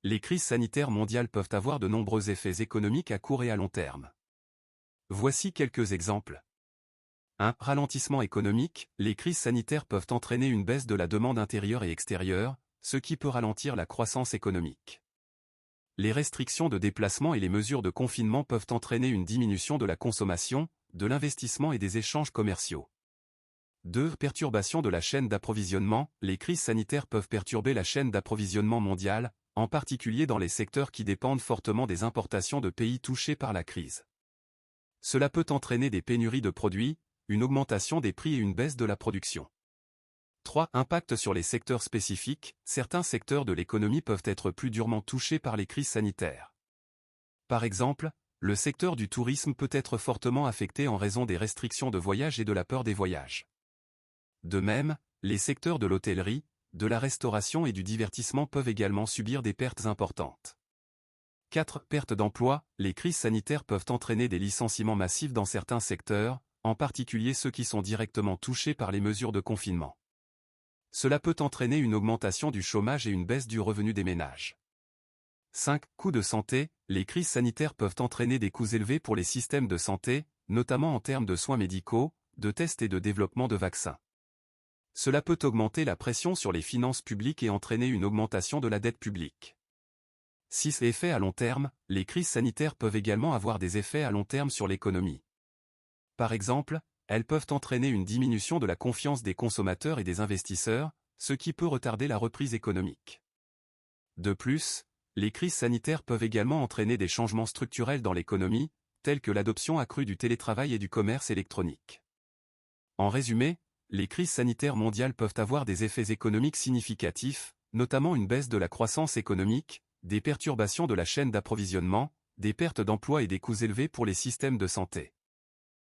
les crises sanitaires mondiales peuvent avoir de nombreux effets économiques à court et à long terme. Voici quelques exemples. 1. Ralentissement économique. Les crises sanitaires peuvent entraîner une baisse de la demande intérieure et extérieure, ce qui peut ralentir la croissance économique. Les restrictions de déplacement et les mesures de confinement peuvent entraîner une diminution de la consommation, de l'investissement et des échanges commerciaux. 2. Perturbation de la chaîne d'approvisionnement. Les crises sanitaires peuvent perturber la chaîne d'approvisionnement mondiale, en particulier dans les secteurs qui dépendent fortement des importations de pays touchés par la crise. Cela peut entraîner des pénuries de produits, une augmentation des prix et une baisse de la production. 3. Impact sur les secteurs spécifiques. Certains secteurs de l'économie peuvent être plus durement touchés par les crises sanitaires. Par exemple, le secteur du tourisme peut être fortement affecté en raison des restrictions de voyage et de la peur des voyages. De même, les secteurs de l'hôtellerie, de la restauration et du divertissement peuvent également subir des pertes importantes. 4. Perte d'emploi. Les crises sanitaires peuvent entraîner des licenciements massifs dans certains secteurs, en particulier ceux qui sont directement touchés par les mesures de confinement. Cela peut entraîner une augmentation du chômage et une baisse du revenu des ménages. 5. Coûts de santé. Les crises sanitaires peuvent entraîner des coûts élevés pour les systèmes de santé, notamment en termes de soins médicaux, de tests et de développement de vaccins. Cela peut augmenter la pression sur les finances publiques et entraîner une augmentation de la dette publique. 6. Effets à long terme. Les crises sanitaires peuvent également avoir des effets à long terme sur l'économie. Par exemple, elles peuvent entraîner une diminution de la confiance des consommateurs et des investisseurs, ce qui peut retarder la reprise économique. De plus, les crises sanitaires peuvent également entraîner des changements structurels dans l'économie, tels que l'adoption accrue du télétravail et du commerce électronique. En résumé, les crises sanitaires mondiales peuvent avoir des effets économiques significatifs, notamment une baisse de la croissance économique, des perturbations de la chaîne d'approvisionnement, des pertes d'emplois et des coûts élevés pour les systèmes de santé.